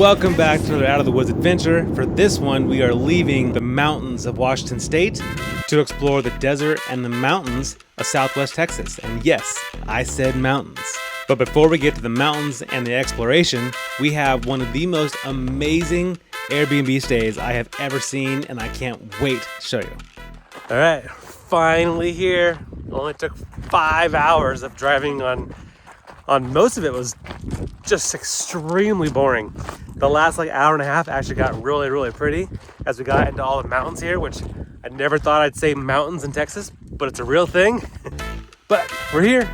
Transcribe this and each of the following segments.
Welcome back to another Out of the Woods adventure. For this one, we are leaving the mountains of Washington State to explore the desert and the mountains of Southwest Texas. And yes, I said mountains. But before we get to the mountains and the exploration, we have one of the most amazing Airbnb stays I have ever seen, and I can't wait to show you. All right, finally here. Only took 5 hours of driving on most of it was just extremely boring. The last hour and a half actually got really, really pretty as we got into all the mountains here, which I never thought I'd say mountains in Texas, but it's a real thing. But we're here.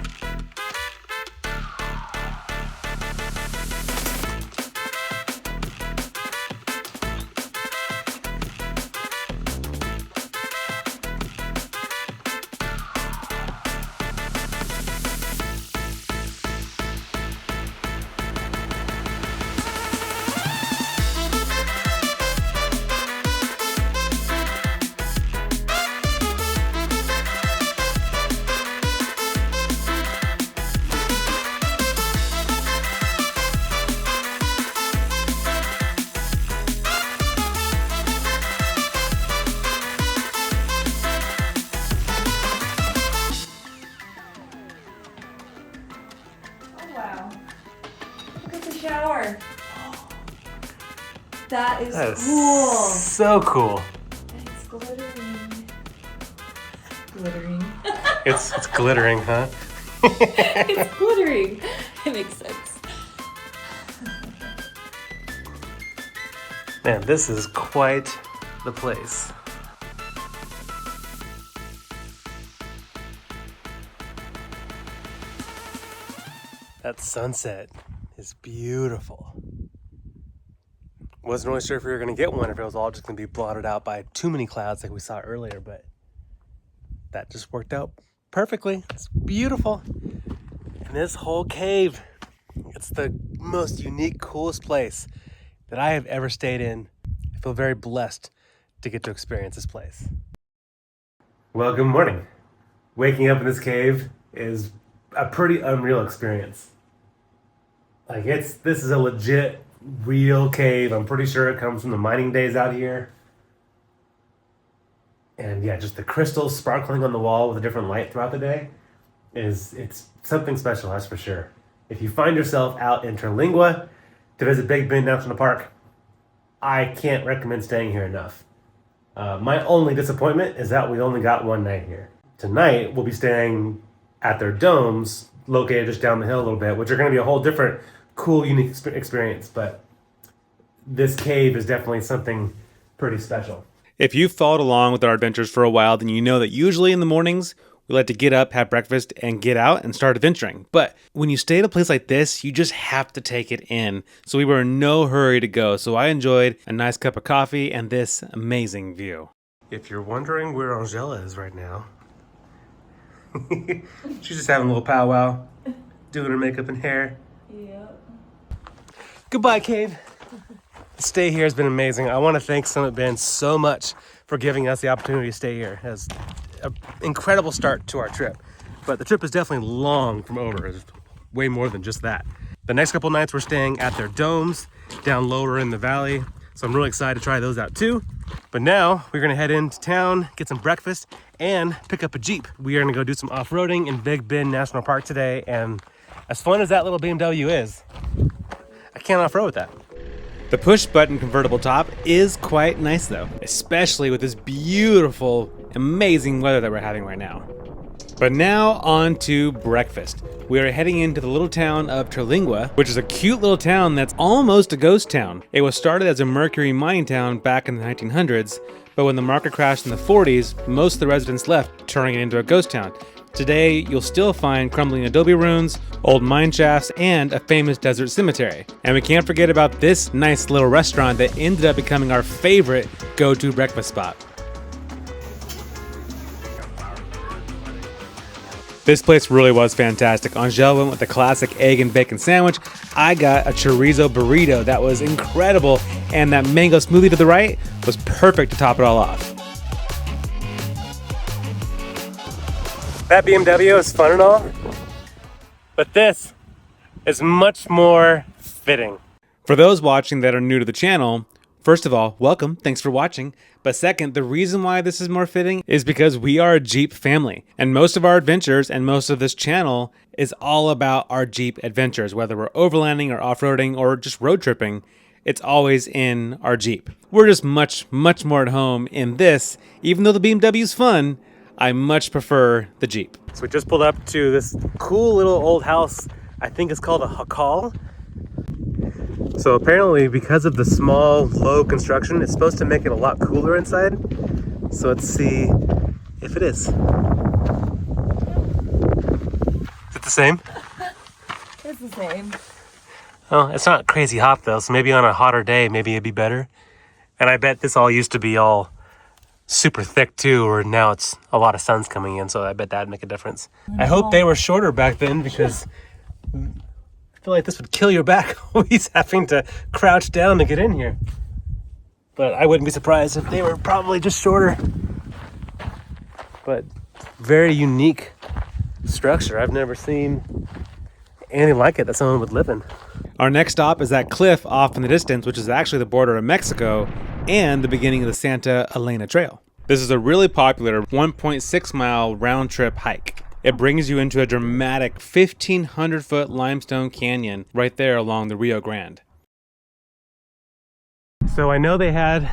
Shower. That is cool. So cool. It's glittering. Glittering. It's glittering, huh? It's glittering. It makes sense. Man, this is quite the place. That sunset is beautiful. Wasn't really sure if we were gonna get one, if it was all just gonna be blotted out by too many clouds like we saw earlier, but that just worked out perfectly. It's beautiful. And this whole cave, it's the most unique, coolest place that I have ever stayed in. I feel very blessed to get to experience this place. Well, good morning. Waking up in this cave is a pretty unreal experience. This is a legit, real cave. I'm pretty sure it comes from the mining days out here. And yeah, just the crystals sparkling on the wall with a different light throughout the day it's something special, that's for sure. If you find yourself out in Terlingua to visit Big Bend National Park, I can't recommend staying here enough. My only disappointment is that we only got one night here. Tonight, we'll be staying at their domes, located just down the hill a little bit, which are going to be a whole different cool, unique experience, but this cave is definitely something pretty special. If you've followed along with our adventures for a while, then you know that usually in the mornings, we like to get up, have breakfast, and get out and start adventuring. But when you stay at a place like this, you just have to take it in. So we were in no hurry to go, so I enjoyed a nice cup of coffee and this amazing view. If you're wondering where Angela is right now, she's just having a little powwow, doing her makeup and hair. Yep. Goodbye, cave. The stay here has been amazing. I want to thank Summit Bend so much for giving us the opportunity to stay here. It has an incredible start to our trip, but the trip is definitely long from over. It's way more than just that. The next couple nights we're staying at their domes down lower in the valley, so I'm really excited to try those out too. But now we're gonna head into town, get some breakfast, and pick up a Jeep. We are gonna go do some off-roading in Big Bend National Park today, and as fun as that little BMW is, I can't off-road with that. The push-button convertible top is quite nice though, especially with this beautiful, amazing weather that we're having right now. But now on to breakfast. We are heading into the little town of Terlingua, which is a cute little town that's almost a ghost town. It was started as a mercury mining town back in the 1900s, but when the market crashed in the 40s, most of the residents left, turning it into a ghost town. Today, you'll still find crumbling adobe ruins, old mine shafts, and a famous desert cemetery. And we can't forget about this nice little restaurant that ended up becoming our favorite go-to breakfast spot. This place really was fantastic. Angel went with the classic egg and bacon sandwich. I got a chorizo burrito that was incredible, and that mango smoothie to the right was perfect to top it all off. That BMW is fun and all, but this is much more fitting. For those watching that are new to the channel, first of all, welcome, thanks for watching. But second, the reason why this is more fitting is because we are a Jeep family. And most of our adventures and most of this channel is all about our Jeep adventures. Whether we're overlanding or off-roading or just road tripping, it's always in our Jeep. We're just much more at home in this. Even though the BMW's fun, I much prefer the Jeep. So we just pulled up to this cool little old house. I think it's called a jacal. So apparently, because of the small, low construction, it's supposed to make it a lot cooler inside. So let's see if it is. Is it the same? It's the same. Oh, it's not crazy hot though, so maybe on a hotter day, maybe it'd be better. And I bet this all used to be all super thick too, or now it's a lot of sun's coming in, so I bet that'd make a difference. I hope they were shorter back then, because I feel like this would kill your back, always having to crouch down to get in here. But I wouldn't be surprised if they were probably just shorter. But very unique structure. I've never seen anything like it that someone would live in. Our next stop is that cliff off in the distance, which is actually the border of Mexico and the beginning of the Santa Elena Trail. This is a really popular 1.6 mile round trip hike. It brings you into a dramatic 1,500 foot limestone canyon right there along the Rio Grande. So I know they had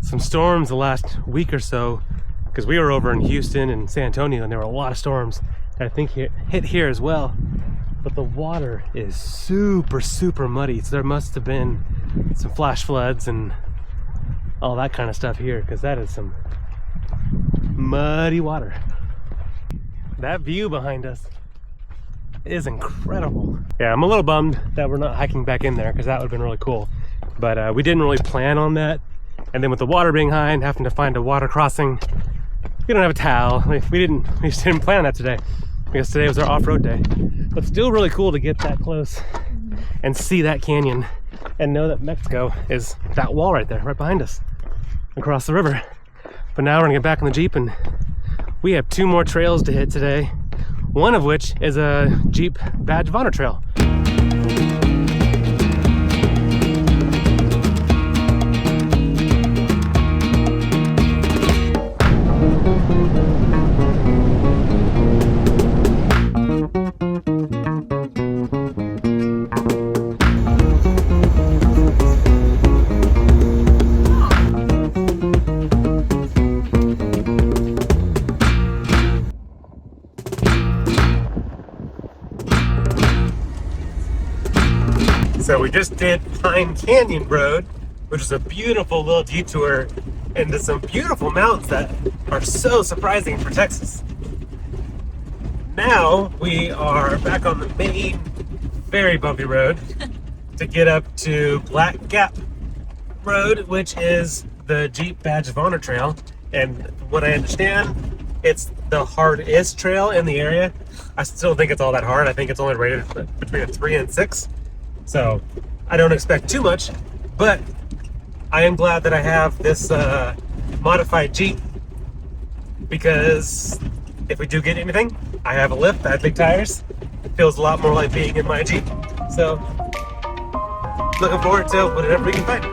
some storms the last week or so, because we were over in Houston and San Antonio and there were a lot of storms. I think hit here as well. But the water is super muddy. So there must have been some flash floods and all that kind of stuff here, because that is some muddy water. That view behind us is incredible. Yeah, I'm a little bummed that we're not hiking back in there, because that would have been really cool. But we didn't really plan on that. And then with the water being high and having to find a water crossing, we don't have a towel. We just didn't plan on that today, because today was our off-road day. But still really cool to get that close and see that canyon and know that Mexico is that wall right there, right behind us, across the river. But now we're gonna get back in the Jeep, and we have 2 more trails to hit today, one of which is a Jeep Badge of Honor trail. So we just did Pine Canyon Road, which is a beautiful little detour into some beautiful mountains that are so surprising for Texas. Now we are back on the main, very bumpy road to get up to Black Gap Road, which is the Jeep Badge of Honor trail. And from what I understand, it's the hardest trail in the area. I still think it's all that hard. I think it's only rated between a 3 and 6. So I don't expect too much, but I am glad that I have this modified Jeep, because if we do get anything, I have a lift, I have big tires. It feels a lot more like being in my Jeep. So looking forward to whatever we can find.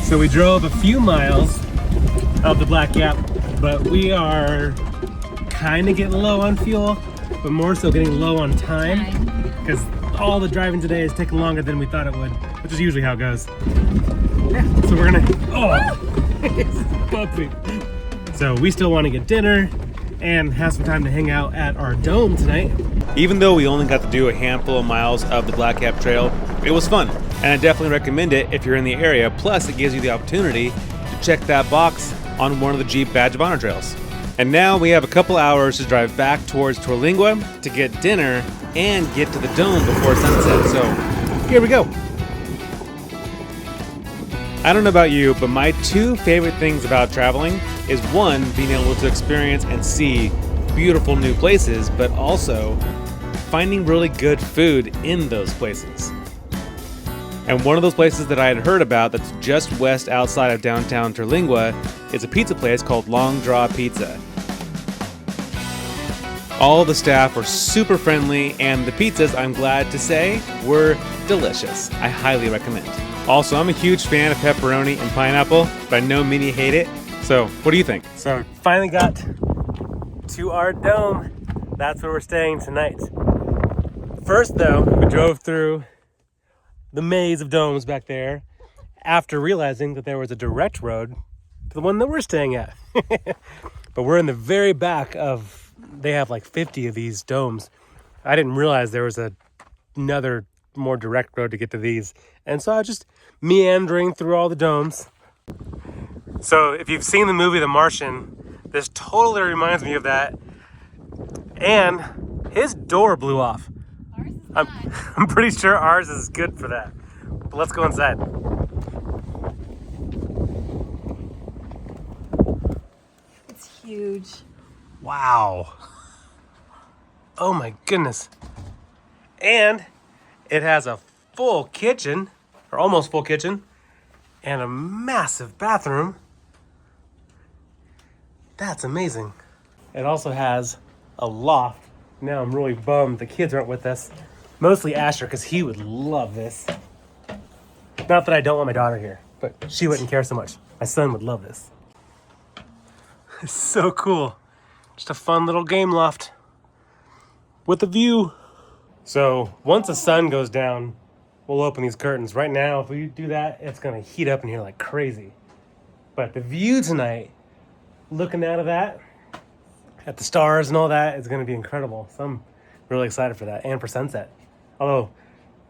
So we drove a few miles of the Black Gap, but we are kind of getting low on fuel, but more so getting low on time, because all the driving today is taking longer than we thought it would, which is usually how it goes. Yeah, so we're gonna, it's bumpy. So we still want to get dinner, and have some time to hang out at our dome tonight. Even though we only got to do a handful of miles of the Black Cap Trail, it was fun, and I definitely recommend it if you're in the area. Plus, it gives you the opportunity to check that box on one of the Jeep Badge of Honor trails. And now we have a couple hours to drive back towards Terlingua to get dinner and get to the dome before sunset. So here we go. I don't know about you, but my two favorite things about traveling is one, being able to experience and see beautiful new places, but also finding really good food in those places. And one of those places that I had heard about that's just west outside of downtown Terlingua is a pizza place called Long Draw Pizza. All the staff were super friendly, and the pizzas, I'm glad to say, were delicious. I highly recommend. Also, I'm a huge fan of pepperoni and pineapple, but I know many hate it. So, what do you think? So finally got to our dome. That's where we're staying tonight. First though, we drove through the maze of domes back there after realizing that there was a direct road to the one that we're staying at. But we're in the very back of, they have like 50 of these domes. I didn't realize there was another more direct road to get to these. And so I was just meandering through all the domes. So if you've seen the movie The Martian, this totally reminds me of that. And his door blew off. Ours is I'm pretty sure ours is good for that. But let's go inside. It's huge. Wow. Oh my goodness. And it has a full kitchen, or almost full kitchen, and a massive bathroom. That's amazing. It also has a loft. Now I'm really bummed the kids aren't with us. Mostly Asher, because he would love this. Not that I don't want my daughter here, but she wouldn't care so much. My son would love this. It's so cool. Just a fun little game loft with a view. So once the sun goes down, we'll open these curtains. Right now, if we do that, it's gonna heat up in here like crazy. But the view tonight, looking out of that, at the stars and all that, is gonna be incredible. So I'm really excited for that, and for sunset. Although,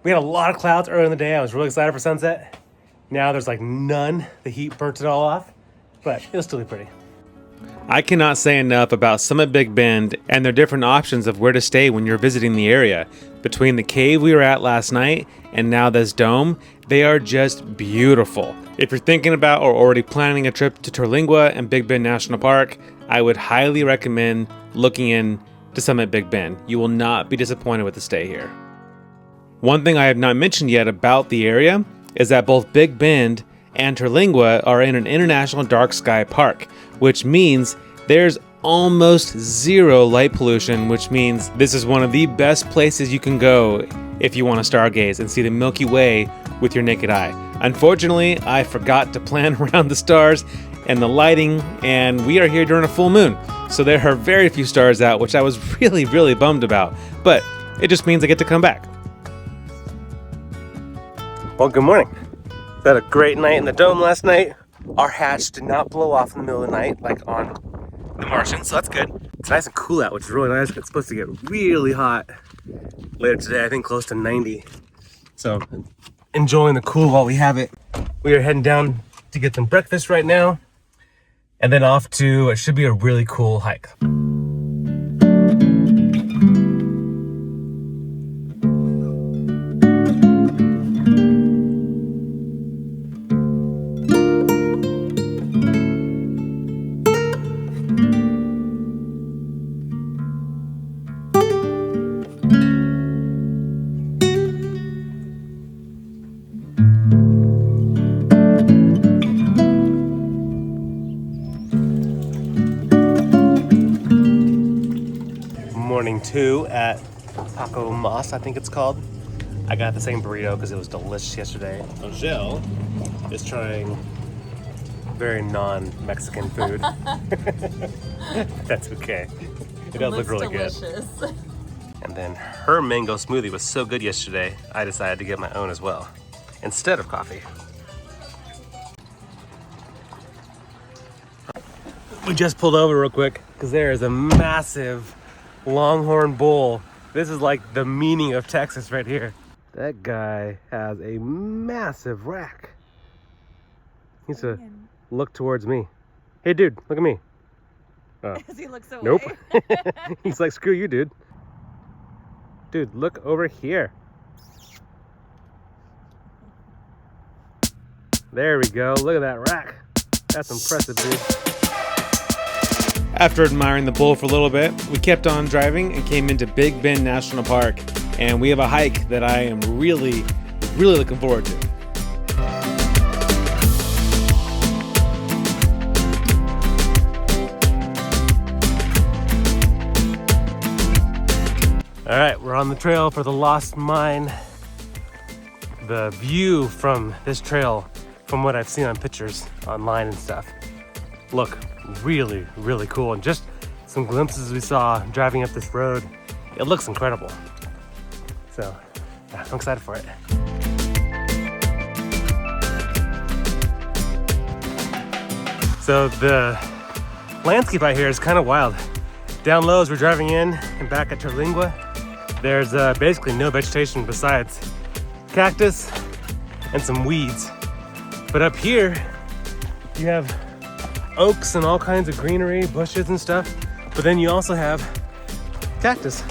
we had a lot of clouds earlier in the day. I was really excited for sunset. Now there's like none. The heat burnt it all off, but it'll still be pretty. I cannot say enough about Summit Big Bend and their different options of where to stay when you're visiting the area. Between the cave we were at last night and now this dome, they are just beautiful. If you're thinking about or already planning a trip to Terlingua and Big Bend National Park, I would highly recommend looking in to Summit Big Bend. You will not be disappointed with the stay here. One thing I have not mentioned yet about the area is that both Big Bend and Terlingua are in an international dark sky park, which means there's almost zero light pollution, which means this is one of the best places you can go if you want to stargaze and see the Milky Way with your naked eye. Unfortunately, I forgot to plan around the stars and the lighting, and we are here during a full moon, so there are very few stars out, which I was really bummed about, but it just means I get to come back. Well, good morning. We had a great night in the dome last night. Our hatch did not blow off in the middle of the night like on The Martian, so that's good. It's nice and cool out, which is really nice. It's supposed to get really hot later today, I think close to 90. So enjoying the cool while we have it. We are heading down to get some breakfast right now, and then off to, it should be a really cool hike. Morning 2 at Taco Mas, I think it's called. I got the same burrito because it was delicious yesterday. Angel is trying very non-Mexican food. That's okay. It does look really delicious. Good. And then her mango smoothie was so good yesterday, I decided to get my own as well, instead of coffee. We just pulled over real quick because there is a massive longhorn bull. This is like the meaning of Texas right here. That guy has a massive rack. He needs to look towards me. Hey dude, look at me. As he looks away. Nope. He's like, screw you, dude. Dude, look over here. There we go. Look at that rack. That's impressive, dude. After admiring the bull for a little bit, we kept on driving and came into Big Bend National Park. And we have a hike that I am really looking forward to. All right, we're on the trail for the Lost Mine. The view from this trail, from what I've seen on pictures online and stuff, look really cool. And just some glimpses we saw driving up this road, it looks incredible. So, yeah, I'm excited for it. So the landscape out here is kind of wild. Down low as we're driving in and back at Terlingua, there's basically no vegetation besides cactus and some weeds. But up here, you have oaks and all kinds of greenery, bushes and stuff. But then you also have cactus.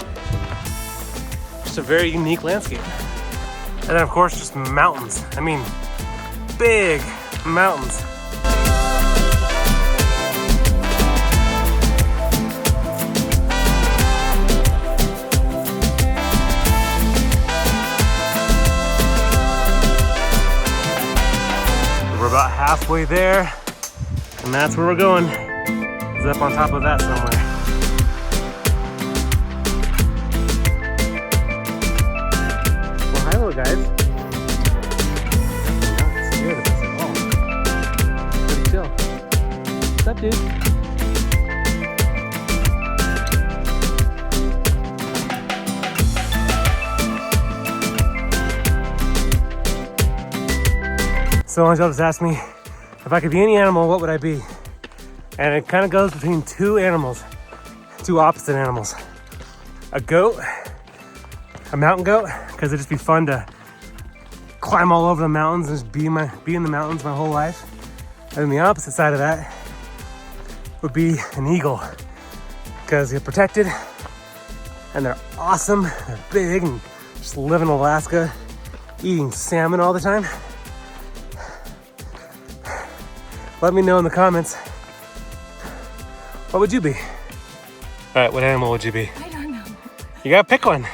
Just a very unique landscape. And then of course, just mountains. I mean, big mountains. We're about halfway there, and that's where we're going. It's up on top of that somewhere. Well, hi, little guys. Not scared of us at all. Pretty chill. What's up, dude? So Angel just asked me if I could be any animal, what would I be? And it kind of goes between two animals, two opposite animals. A goat, a mountain goat, because it'd just be fun to climb all over the mountains and just be in the mountains my whole life. And then the opposite side of that would be an eagle, because they're protected and they're awesome, they're big, and just live in Alaska eating salmon all the time. Let me know in the comments, what would you be? All right, what animal would you be? I don't know. You gotta pick one.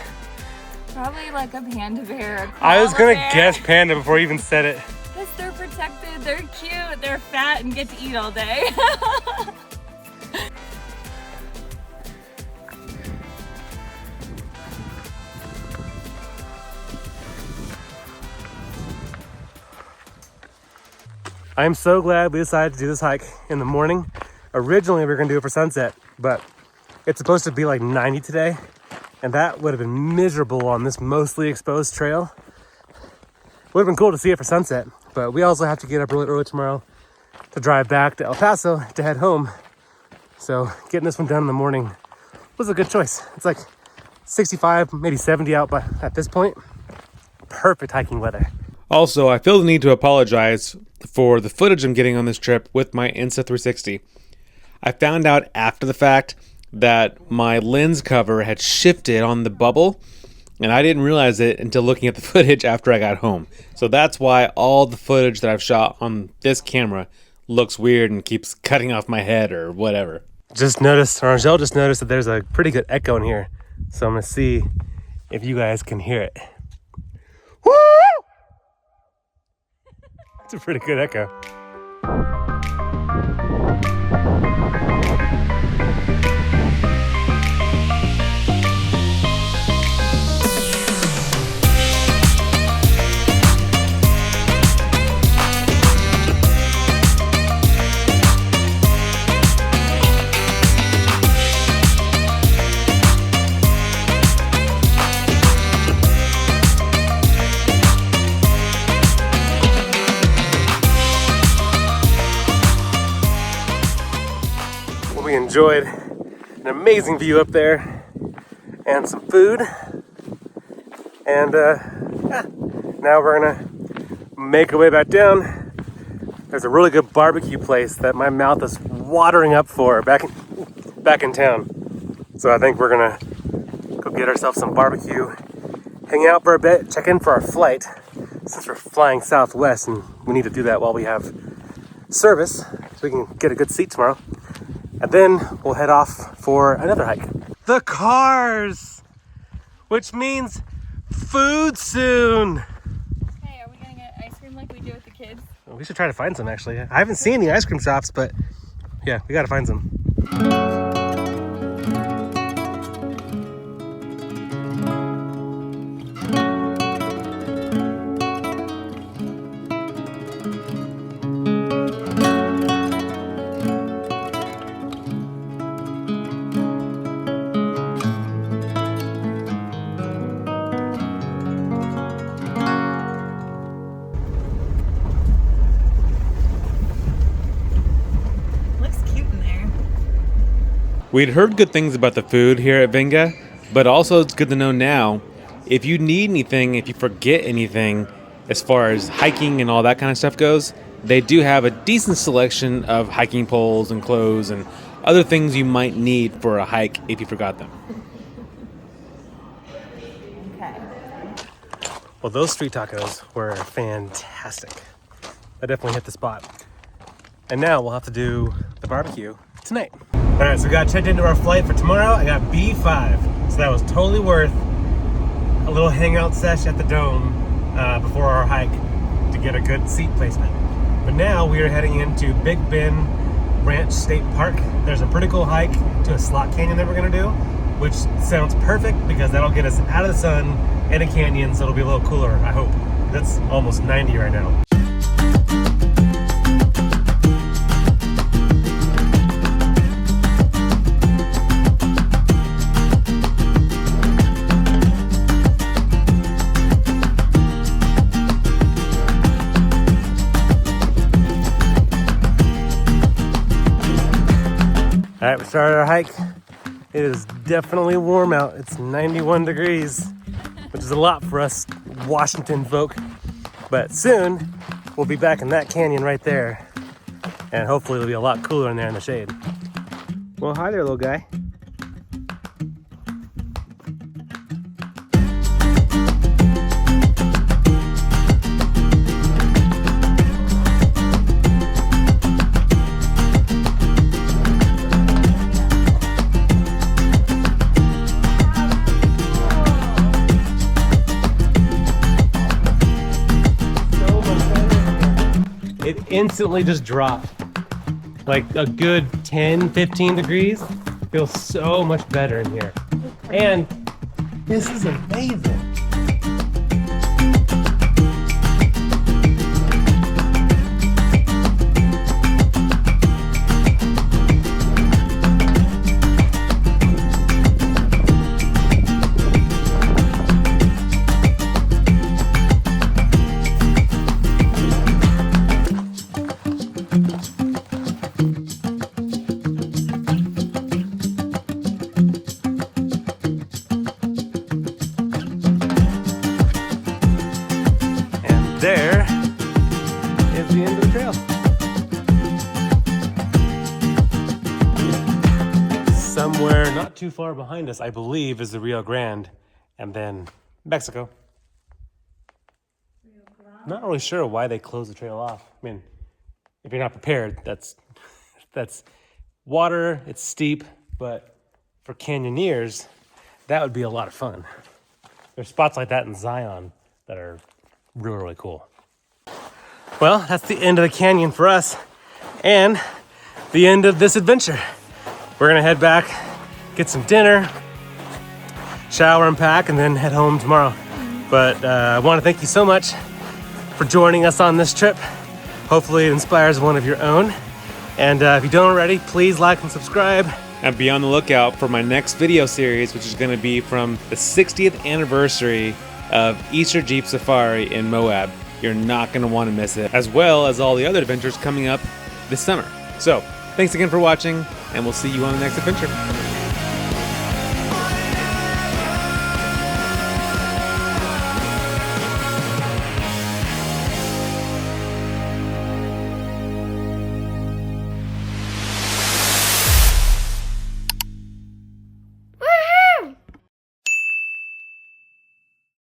Probably like a panda bear. I was gonna guess panda before you even said it. Because they're protected, they're cute, they're fat, and get to eat all day. I'm so glad we decided to do this hike in the morning. Originally, we were gonna do it for sunset, but it's supposed to be like 90 today, and that would have been miserable on this mostly exposed trail. Would have been cool to see it for sunset, but we also have to get up really early tomorrow to drive back to El Paso to head home. So getting this one done in the morning was a good choice. It's like 65, maybe 70 out, but at this point, perfect hiking weather. Also, I feel the need to apologize for the footage I'm getting on this trip with my Insta360. I found out after the fact that my lens cover had shifted on the bubble, and I didn't realize it until looking at the footage after I got home. So that's why all the footage that I've shot on this camera looks weird and keeps cutting off my head or whatever. Just noticed, or Angel just noticed that there's a pretty good echo in here. So I'm gonna see if you guys can hear it. Woo! It's a pretty good echo. we enjoyed an amazing view up there and some food. And yeah, now we're gonna make our way back down. There's a really good barbecue place that my mouth is watering up for back in town. So I think we're gonna go get ourselves some barbecue, hang out for a bit, check in for our flight, since we're flying Southwest and we need to do that while we have service so we can get a good seat tomorrow. And then we'll head off for another hike. The cars! Which means food soon! Hey, are we gonna get ice cream like we do with the kids? We should try to find some actually. I haven't seen any ice cream shops, but yeah, we gotta find some. We'd heard good things about the food here at Vinga, but also it's good to know now, if you need anything, if you forget anything, as far as hiking and all that kind of stuff goes, they do have a decent selection of hiking poles and clothes and other things you might need for a hike if you forgot them. Okay. Well, those street tacos were fantastic. I definitely hit the spot. And now we'll have to do the barbecue tonight. All right, so we got checked into our flight for tomorrow. I got B5, so that was totally worth a little hangout sesh at the Dome before our hike to get a good seat placement. But now we are heading into Big Bend Ranch State Park. There's a pretty cool hike to a slot canyon that we're gonna do, which sounds perfect because that'll get us out of the sun in a canyon, so it'll be a little cooler, I hope. That's almost 90 right now. All right, we started our hike. It is definitely warm out. It's 91 degrees, which is a lot for us Washington folk. But soon, we'll be back in that canyon right there. And hopefully it'll be a lot cooler in there in the shade. Well, hi there, little guy. It instantly just dropped like a good 10, 15 degrees. Feels so much better in here. And this is amazing. There is the end of the trail. Somewhere not too far behind us, I believe, is the Rio Grande, and then Mexico. Not really sure why they closed the trail off. I mean, if you're not prepared, that's water, it's steep, but for canyoneers, that would be a lot of fun. There's spots like that in Zion that are really, really cool. Well, that's the end of the canyon for us and the end of this adventure. We're gonna head back, get some dinner, shower and pack, and then head home tomorrow. But I wanna thank you so much for joining us on this trip. Hopefully it inspires one of your own. And if you don't already, please like and subscribe. And be on the lookout for my next video series, which is going to be from the 60th anniversary of Easter Jeep Safari in Moab. You're not going to want to miss it, as well as all the other adventures coming up this summer. So Thanks again for watching, and we'll see you on the next adventure.